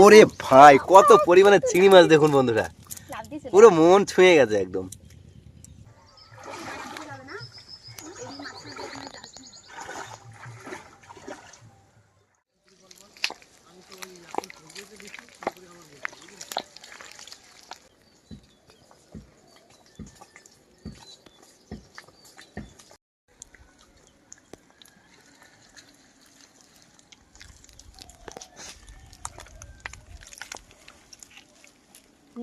ওরে ভাই কত পরিমাণে চিংড়ি মাছ দেখুন বন্ধুরা, পুরো মন ছুঁয়ে গেছে একদম।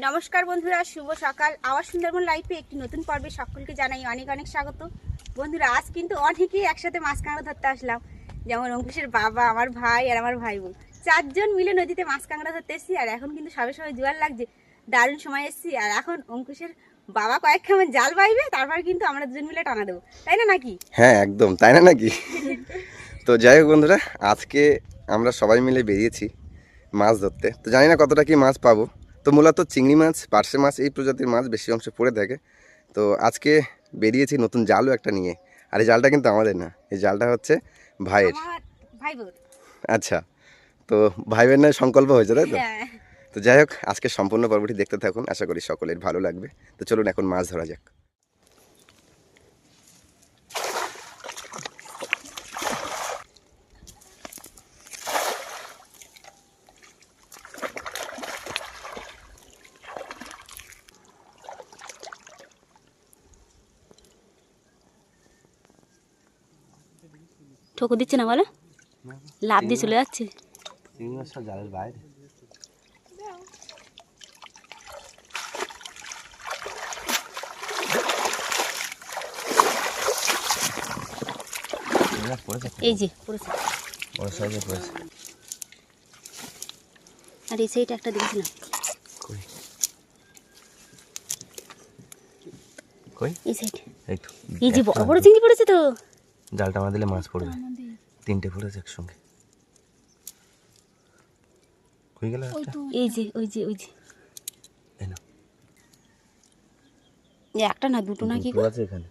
নমস্কার বন্ধুরা, শুভ সকাল। আবার সুন্দরবন লাইফে একটি নতুন পর্বে সকলকে জানাই অনেক অনেক স্বাগত। বন্ধুরা, আজ কিন্তু অনেকেই একসাথে মাছ কাঁকড়া ধরতে আসলাম। যেমন অঙ্কুশের বাবা, আমার ভাই আর আমার ভাই বোন, 4 জন মিলে নদীতে মাছ কাঁকড়া ধরতে এসেছি। আর এখন কিন্তু সবে সবাই জোয়ার লাগছে, দারুণ সময় এসেছি। আর এখন অঙ্কুশের বাবা কয়েক খামের জাল বাইবে, তারপর কিন্তু আমরা দুজন মিলে টানা দেবো, তাই না নাকি? হ্যাঁ একদম, তাই না নাকি? তো যাই হোক বন্ধুরা, আজকে আমরা সবাই মিলে বেরিয়েছি মাছ ধরতে। তো জানি না কতটা কি মাছ পাবো। তো মূলত চিংড়ি মাছ, পার্শে মাছ, এই প্রজাতির মাছ বেশি অংশে পড়ে থাকে। তো আজকে বেরিয়েছি নতুন জালও একটা নিয়ে। আর এই জালটা কিন্তু আমাদের না, এই জালটা হচ্ছে ভাইয়ের। ভাই বোন। আচ্ছা, তো ভাই বোনের নয় সংকল্প হয়েছে, তাই তো? হ্যাঁ। তো যাই হোক, আজকে সম্পূর্ণ পর্বটি দেখতে থাকুন, আশা করি সকলের ভালো লাগবে। তো চলুন এখন মাছ ধরা যাক। ঠোকর দিচ্ছে না বলো, লাভ দিয়ে চলে যাচ্ছে। চিংড়ি মাছ সব জালের বাইরে। এই যে পড়েছে, বড় সাইজে পড়েছে। আর এই সাইডে একটা দেখছিলাম। কই কই? এই সাইড, এই তো, এই যে বড় বড় চিংড়ি পড়েছে তো। জালটা আমার দিলে মাছ পড়বে। 3টে পড়েছে একসঙ্গে। কই গেল একটা? এই যে ওই যে ওই যে, এই না, এই একটা না দুটো নাকি গো? আছে এখানে,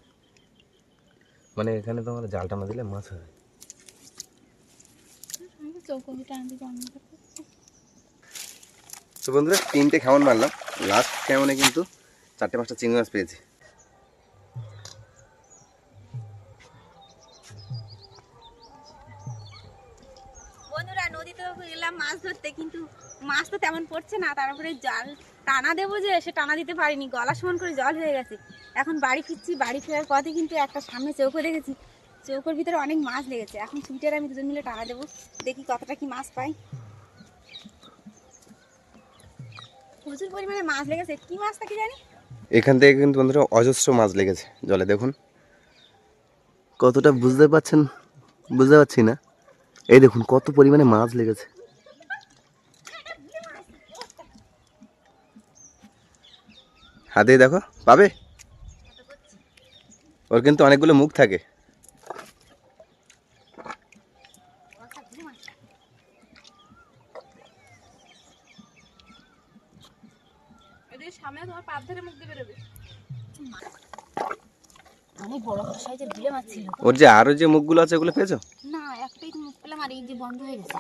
মানে এখানে তোমার জালটা না দিলে মাছ হবে। তো বন্ধুরা, 3টে খেমন মারলাম, লাস্ট খেমনে কিন্তু 4টে-5টা চিংড়ি মাছ পেয়েছি। বন্ধুরা, নদীতে গেলাম মাছ ধরতে, কিন্তু মাছ তো তেমন পড়ছে না। তারপরে জাল টানা দেবো যে, সে টানা দিতে পারিনি, গলা সমান করে জল হয়ে গেছে। এখন বাড়ি ফিরছি, বাড়ি ফেরার পথে কিন্তু একটা সামনে চৌকো দেখেছি, চৌকোর ভিতরে অনেক মাছ লেগেছে। এখন সুইটার আমি দুজন মিলে টানা দেবো, দেখি কতটা কি মাছ পাই। প্রচুর পরিমাণে মাছ লেগেছে, কি মাছটা কি জানি। এখান থেকে কিন্তু বন্ধুরা অজস্র মাছ লেগেছে জলে, দেখুন কতটা, বুঝতে পারছেন? বুঝতে পারছি না, এই দেখুন কত পরিমাণে মাছ লেগেছে। হাতে দেখো, পাবে? ওর কিন্তু অনেকগুলো মুখ থাকে। সামনে তোমার পাপ ধরে মুখ দিয়ে বেরোবে। অনেক বড় সাইজের বিলে মাছ ছিল। ওর যে আরো যে মুখগুলো আছে ওগুলো পেয়েছো? না, একটাই তো মুখ পেলাম, আর এই যে বন্ধ হয়ে গেছে।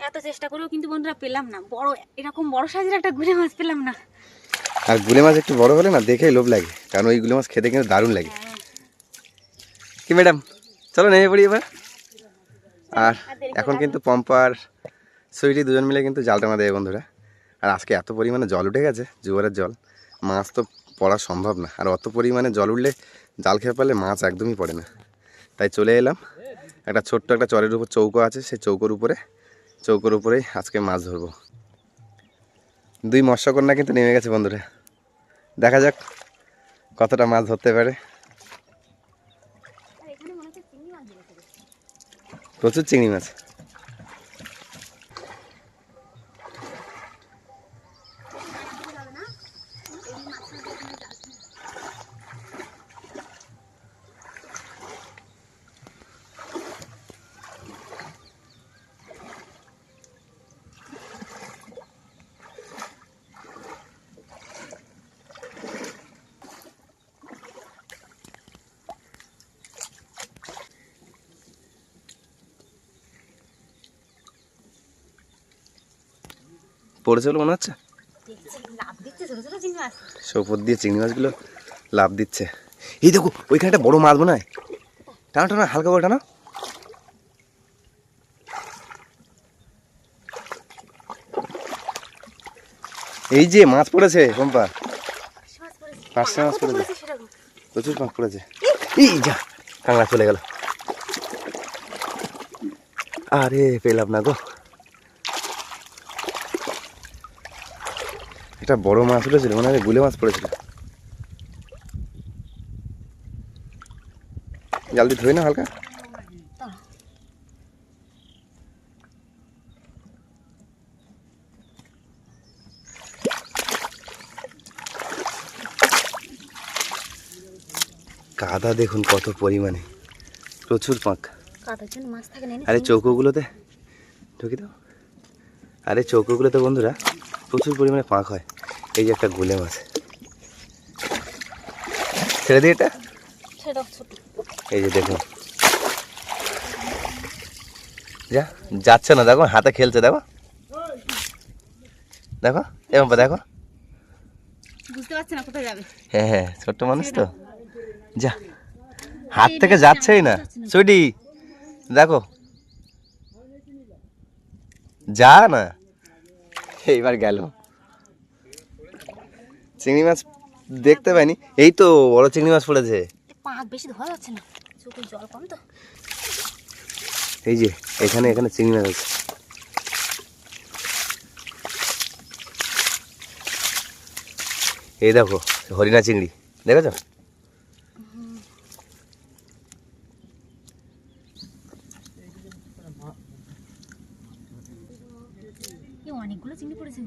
এত চেষ্টা করেও কিন্তু বন্ধুরা পেলাম না, বড় এরকম বড় সাইজের একটা গুলে মাছ পেলাম না। আর গুলে মাছ একটু বড় হলে না দেখেই লোভ লাগে, কারণ ওই গুলে মাছ খেতে কিন্তু দারুণ লাগে। কি ম্যাডাম, চলো নেমে পড়ি এবার। আর এখন কিন্তু পম্পার সুইটি দুজন মিলে কিন্তু জাল টানা দেবে বন্ধুরা। আর আজকে এত পরিমাণে জল উঠে গেছে, জোয়ারের জল, মাছ তো পড়া সম্ভব না। আর অত পরিমাণে জল উঠলে জাল খেয়ে পারলে মাছ একদমই পড়ে না। তাই চলে এলাম, একটা ছোট্ট একটা চরের উপর চৌকো আছে, সেই চৌকোর উপরেই আজকে মাছ ধরবো। 2 মৎস্যকন্যা কিন্তু নেমে গেছে বন্ধুরা, দেখা যাক কতটা মাছ ধরতে পারে। প্রচুর চিংড়ি মাছ। পড়েছে বলে মনে হচ্ছে। দেখছি লাভ দিচ্ছে ছোট ছোট চিংড়ি মাছ। সে উপর দিয়ে চিংড়ি মাছগুলো লাভ দিচ্ছে। এই দেখো ওইখানে একটা বড় মাছ মনে হয়, টানা টানা হালকা করে টানা। এই যে মাছ পড়েছে পম্পা, পার্শে মাছ পড়েছে, প্রচুর মাছ পড়েছে। এই যা কাঁকড়া চলে গেল, আরে পেলাম না গো। একটা বড় মাছ উঠেছিল মনে হয়, গুলে মাছ পড়েছিল। জাল দিয়ে ধরে না হালকা। কাদা দেখুন কত পরিমাণে, প্রচুর পাঁক। কাদার জন্য মাছ থাকে না। আরে চৌকোগুলোতে ঢুকি দাও, আরে চৌকোগুলোতে বন্ধুরা প্রচুর পরিমাণে পাঁক হয়। এই যে একটা গুলে মাছ, ছেড়ে দিই এটা। এই যে দেখুন যা যাচ্ছে না, দেখো হাতে খেলছে, দেখো দেখো এবার দেখো, বুঝতে পারছে না কোথায় যাবে। হ্যাঁ হ্যাঁ ছোট্ট মানুষ তো, যা হাত থেকে যাচ্ছেই না। সুইটি দেখো যা না, এইবার গেল। চিংড়ি মাছ দেখতে পাইনি, এই তো বড় চিংড়ি মাছ পড়েছে। পাঁক বেশি ধরা যাচ্ছে না, চোখে জল কম তো। এই যে এখানে এখানে চিংড়ি মাছ আছে। এই দেখো হরিণা চিংড়ি, দেখেছো? অনেকগুলো চিংড়ি পড়েছে।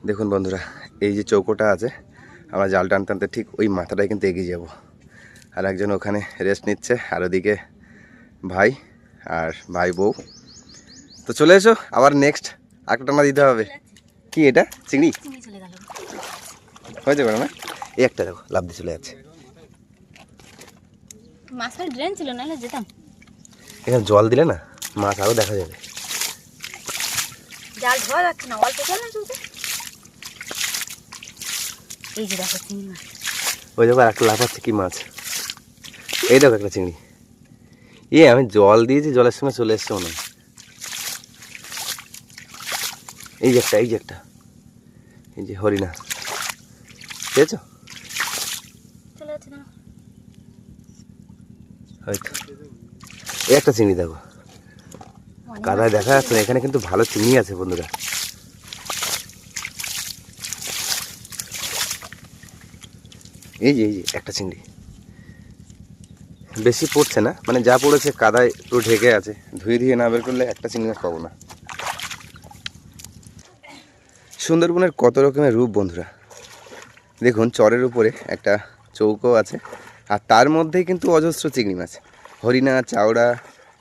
দেখুন বন্ধুরা, এই যে চৌকোটা আছে, আমরা জাল টানতে টানতে ঠিক ওই মাথাটায় কিন্তু এগিয়ে যাব। আর একজন ওখানে রেস্ট নিচ্ছে, আর ওদিকে ভাই আর ভাই বউ। তো চলে এসো, আবার নেক্সট একটা টানা দিতে হবে। কি এটা চিংড়ি চলে গেল, হয়েছে পারে না? এই একটা দেখো লাভ দিয়ে চলে যাচ্ছে। মাছখানে ড্রেন ছিল, নাহলে যেতাম। এখানে জল দিলে না মাছ আরও দেখা যাবে। জাল ধোয়া যাচ্ছে না, অল্প জল না চলছে। এই যে দেখো চিংড়ি মাছ, ওই দেখো একটা লাভ হচ্ছে কি মাছ। এই দেখো একটা চিংড়ি। আমি জল দিয়েছি, জলের সঙ্গে চলে এসছে মনে হয়। এই যে একটা, এই যে একটা, এই যে হরিণা, পেয়েছো? চলে যাচ্ছে না হয়তো এই একটা চিংড়ি দেখো, কাদায় দেখা যাচ্ছে না। এখানে কিন্তু ভালো চিংড়ি আছে বন্ধুরা। এই যে একটা চিংড়ি, বেশি পড়ছে না, মানে যা পড়েছে কাদায় পুরো ঢেকে আছে। ধুয়ে ধুয়ে না বের করলে একটা চিংড়ি মাছ পাবো না। সুন্দরবনের কত রকমের রূপ বন্ধুরা। দেখুন চরের উপরে একটা চৌকো আছে, আর তার মধ্যেই কিন্তু অজস্র চিংড়ি মাছ, হরিণা, চাওড়া,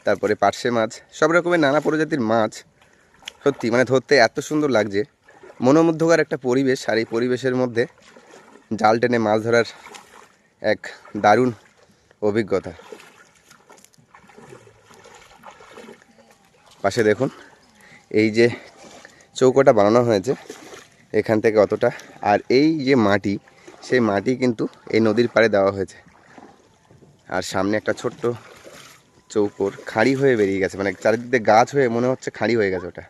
তারপরে পার্শে মাছ, সব রকমের নানা প্রজাতির মাছ। সত্যি মানে ধরতে এত সুন্দর লাগছে, মনোমুগ্ধকর একটা পরিবেশ। আর এই পরিবেশের মধ্যে জাল টেনে মাছ ধরার এক দারুণ অভিজ্ঞতা। পাশে দেখুন এই যে চৌকোটা বানানো হয়েছে, এখান থেকে অতটা, আর এই যে মাটি, সেই মাটি কিন্তু এই নদীর পাড়ে দেওয়া হয়েছে। আর সামনে একটা ছোট্ট চৌকোর খাঁড়ি হয়ে বেরিয়ে গেছে, মানে চারিদিকে গাছ হয়ে মনে হচ্ছে খাঁড়ি হয়ে গেছে ওটা।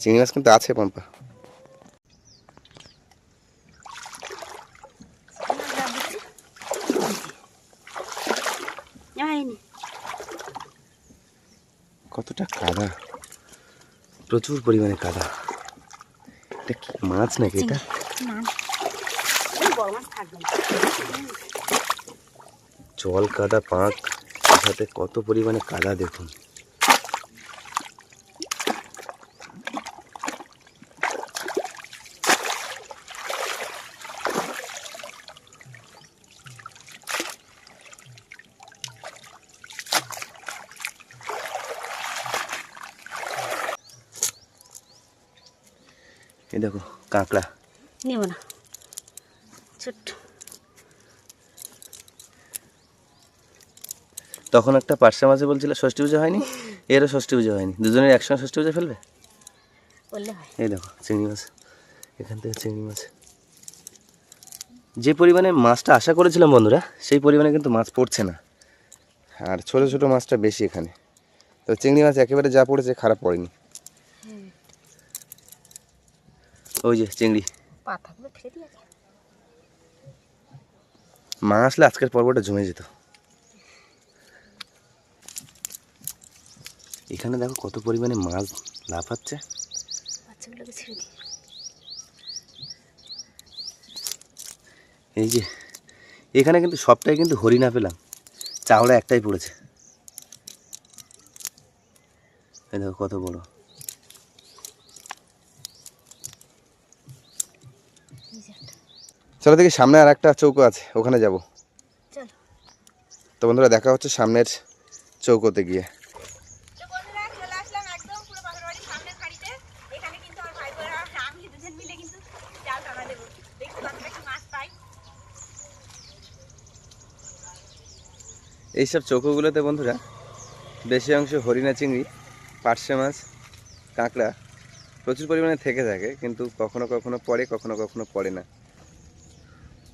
চিংড়ি মাছ কিন্তু আছে পম্পা। কতটা কাদা, প্রচুর পরিমাণে কাদা। এটা কি মাছ নাকি এটা? জল কাদা, পাঁক, সাথে কত পরিমাণে কাদা দেখুন। এই দেখো কাঁকড়া, নেব না, ছোট্ট তখন একটা পার্শ্বা মাছে বলছিল ষষ্ঠী পুজো হয়নি, এরও ষষ্ঠী পুজো হয়নি, দুজনের একসঙ্গে ষষ্ঠী পুজো ফেলবে। বললে হয়। এই দেখো চিংড়ি মাছ, এখান থেকে চিংড়ি মাছ। যে পরিমাণে মাছটা আশা করেছিলাম বন্ধুরা, সেই পরিমাণে কিন্তু মাছ পড়ছে না, আর ছোট ছোট মাছটা বেশি এখানে। তো চিংড়ি মাছ একেবারে যা পড়েছে খারাপ পড়েনি। ওই যে চিংড়ি, পাতাগুলো ফেলে দিয়েছে। মা আসলে আজকের পর্বটা জমে যেত। এখানে দেখো কত পরিমাণে মাছ লাফাচ্ছে। বাচ্চাগুলোকে ছেড়ে দিই। এই যে এখানে কিন্তু সবটাই কিন্তু হরিণা পেলাম, চাওড়া একটাই পড়েছে। এই দেখো কত বড়। চলো দেখি সামনে আর একটা চৌকো আছে, ওখানে যাব। চলো। তো বন্ধুরা দেখা হচ্ছে সামনের চৌকোতে গিয়ে। তো বন্ধুরা চলে আসলাম একদম পুরো বাপের বাড়ির সামনের খাড়িতে। এখানে কিন্তু আমার ভাই বোনেরা আমি দুজন মিলে কিন্তু জাল টানা দেবো, দেখি কতটা কি মাছ পাই। এইসব চৌকোগুলোতে বন্ধুরা বেশি অংশ হরিণা, চিংড়ি, পার্শে মাছ, কাঁকড়া প্রচুর পরিমাণে থেকে থাকে, কিন্তু কখনো কখনো পড়ে, কখনো কখনো পড়ে না।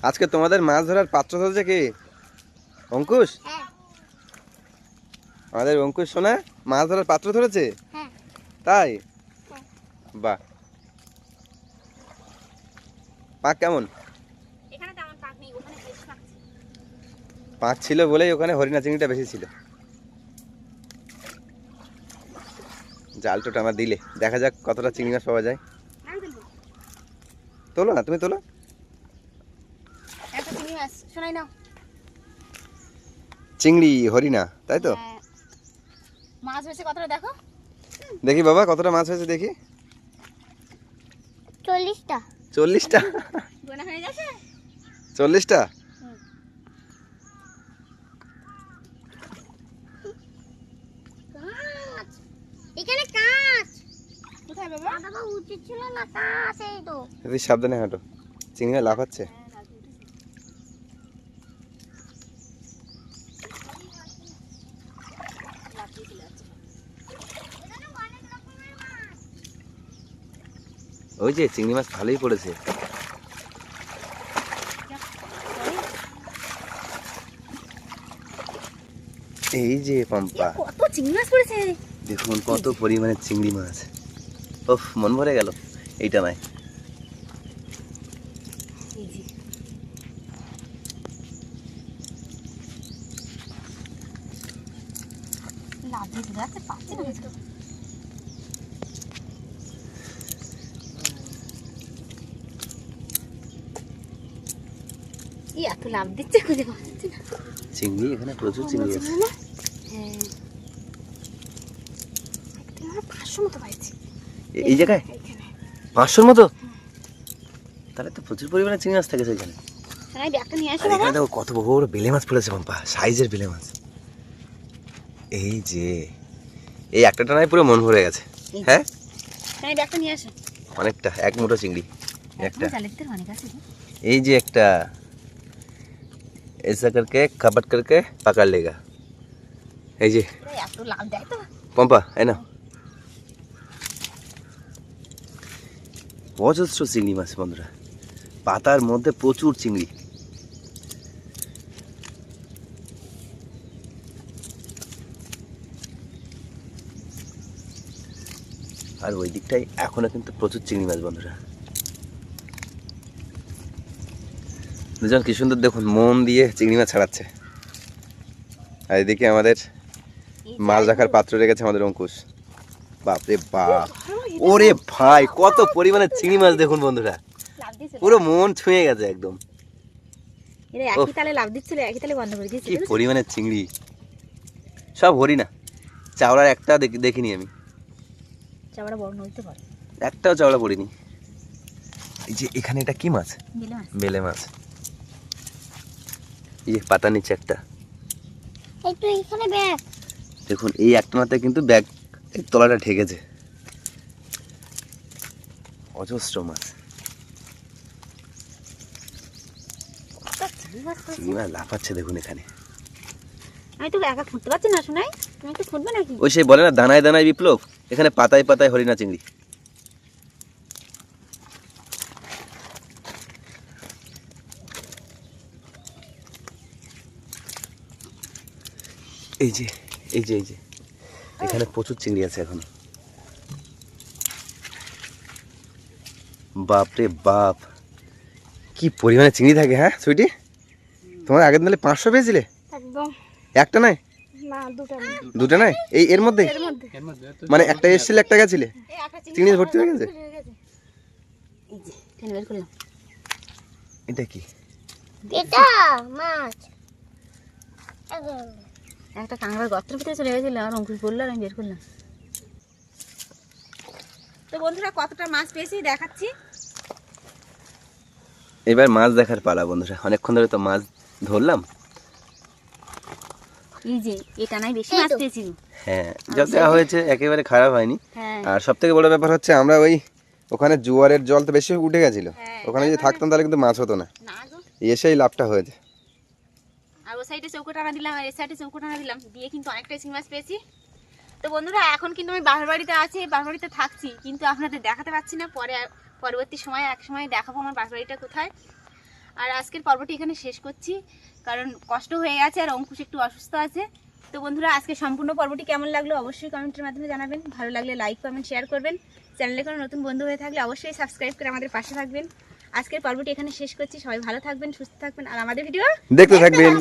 আজকে তোমাদের মাছ ধরার পাত্র ধরেছে কি? অঙ্কুশ? হ্যাঁ আমাদের অঙ্কুশ সোনা মাছ ধরার পাত্র ধরেছে। হ্যাঁ তাই? হ্যাঁ। বাহ, পাক কেমন? এখানে তেমন পাক নেই, ওখানে বেশি পাক ছিল। পাক ছিল বলেই ওখানে হরিণা চিংড়িটা বেশি ছিল। জালটা টানা দিলে দেখা যাক কতটা চিংড়ি মাছ পাওয়া যায়। আমি তুলবো তোলো না, তুমি তোলো। একটা চিংড়ি মাছ, শোনাই নাও। চিংড়ি হরিণা, তাই তো? হ্যাঁ। মাছ হয়েছে কতটা দেখো। দেখি বাবা কতটা মাছ হয়েছে দেখি। 40টা। 40টা? গোনা হয়ে গেছে। 40টা? এখানে কাঁচ। কোথায় বাবা? বাবা উচিত ছিল না, কাঁচ এই তো। তুই সাবধানে হাঁটো, চিংড়ি মাছ লাফাচ্ছে। ওই যে চিংড়ি মাছ ভালোই পড়েছে। এই যে পম্পা, কত চিংড়ি মাছ পড়েছে দেখুন কত পরিমাণে চিংড়ি মাছ। ওফ, মন ভরে গেল এইটা নয়। এই যে লাভ দিতে যাচ্ছে, পাচ্ছে না কিছু। এই এত লাভ দিচ্ছে খুঁজে পাওয়া যাচ্ছে না। চিংড়ি এখানে প্রচুর চিংড়ি আছে। হ্যাঁ, আমরা 500 মতো পাইছি এই জায়গায় এখানে। 500-র মতো? তাহলে তো প্রচুর পরিমাণে চিংড়ি মাছ থাকে সেখানে। তাই ব্যাগটা নিয়ে আসো আর বাবা। এখানে দেখো কত বড় বড় বেলে মাছ পড়েছে পম্পা, সাইজের বেলে মাছ। এই যে এই একটা টানায় পুরো মন ভরে গেছে। হ্যাঁ তাই ব্যাগটা নিয়ে আসো। অনেকটা, এক মুঠো চিংড়ি একটা। জালের ভিতরে অনেক আছে। এই যে একটা, ऐसा करके खपट करके पकड़ लेगा। এই যে এত লাভ দেয় তো। পম্পা এই না, অজস্র চিংড়ি মাছ বন্ধুরা, পাতার মধ্যে প্রচুর চিংড়ি। আর ওই দিকটাই এখনো কিন্তু প্রচুর চিংড়ি মাছ বন্ধুরা। দুজন কি সুন্দর দেখুন মন দিয়ে চিংড়ি মাছ ছাড়াচ্ছে। আর এদিকে আমাদের মাছ রাখার পাত্র রেখেছে আমাদের অঙ্কুশ। বাপরে বাপ, ওরে ভাই কত পরিমাণে চিংড়ি মাছ দেখুন বন্ধুরা, লাভ দিছিল। পুরো মন ছুঁয়ে গেছে একদম। এরা একই তালে লাভ দিচ্ছিল, একই তালে বন্ধ করে দিয়েছে। কি পরিমাণে চিংড়ি, সব হরিণা। চাওড়ার একটা দেখিনি আমি, চাবড়া বড় নইতে পারে। একটাও চাওড়া পড়িনি। এই যে এখানে এটা কি মাছ? বেলে মাছ। বেলে মাছ। এই যে পাতা নিচে একটা, একটু এখানে ব্যাগ দেখুন এই একটানাতে কিন্তু ব্যাগ তলাটা ঠেকেছে। অজস্র মাছ, চিংড়ি মাছ লাফাচ্ছে দেখুন এখানে। আমি তো একা খুঁজতে পারছি না শোনাই, তুমি একটু খুঁজবে নাকি? ওই সেই বলে না দানায় দানায় বিপ্লব, এখানে পাতায় পাতায় হরিণা চিংড়ি। এই যে এই যে এই যে এখানে প্রচুর চিংড়ি আছে এখন। বাপ রে বাপ, কি পরিমাণে চিংড়ি থাকে। হ্যাঁ সুইটি, তোমার আগের দিনে 500 পেয়েছিলে? একদম। একটা নয়? না, দুটো নয়? এই এর মধ্যে মানে একটা এসেছিল একটা গেছিলে, চিংড়ি ভর্তি হয়ে গেছে। এটা কি? এটা মাছ। একটা কাঁকড়ার গর্তের ভিতরে চলে গেছিল, আর অঙ্কুশ বললো আর আমি বের করলাম। তো বন্ধুরা কতটা মাছ পেয়েছি দেখাচ্ছি। এবার মাছ দেখার পালা বন্ধুরা, অনেকক্ষণ ধরে তো মাছ ধরলাম। এই যে এটা নাই বেশি মাছ পেয়েছি। হ্যাঁ, যা দেওয়া হয়েছে একেবারে খারাপ হয়নি। হ্যাঁ। আর সব থেকে বড় ব্যাপার হচ্ছে আমরা ওই ওখানে জোয়ারের জল তো বেশি উঠে গেছিল, ওখানে যদি থাকতাম তাহলে কিন্তু মাছ হতো না। এসেই লাভটা হয়েছে। আর ও সাইডে চৌকোটানা দিলাম আর এই সাইডে চৌকোটানা দিলাম, দিয়ে কিন্তু অনেকটাই চিংড়ি মাছ পেয়েছি। তো বন্ধুরা এখন কিন্তু আমি বাপের বাড়িতে আছি, বাপের বাড়িতে থাকছি, কিন্তু আপনাদের দেখাতে পারছি না। পরবর্তী সময়ে এক সময় দেখাবো আমার বাপের বাড়িটা কোথায়। আর আজকের পর্বটি এখানে শেষ করছি, কারণ কষ্ট হয়ে গেছে আর অঙ্কুশ একটু অসুস্থ আছে। তো বন্ধুরা আজকে সম্পূর্ণ পর্বটি কেমন লাগলো অবশ্যই কমেন্টের মাধ্যমে জানাবেন। ভালো লাগলে লাইক কমেন্ট শেয়ার করবেন। চ্যানেলে কোনো নতুন বন্ধু হয়ে থাকলে অবশ্যই সাবস্ক্রাইব করে আমাদের পাশে থাকবেন। আজকের পর্বটি এখানে শেষ করছি, সবাই ভালো থাকবেন, সুস্থ থাকবেন আর আমাদের ভিডিও দেখতে থাকবেন।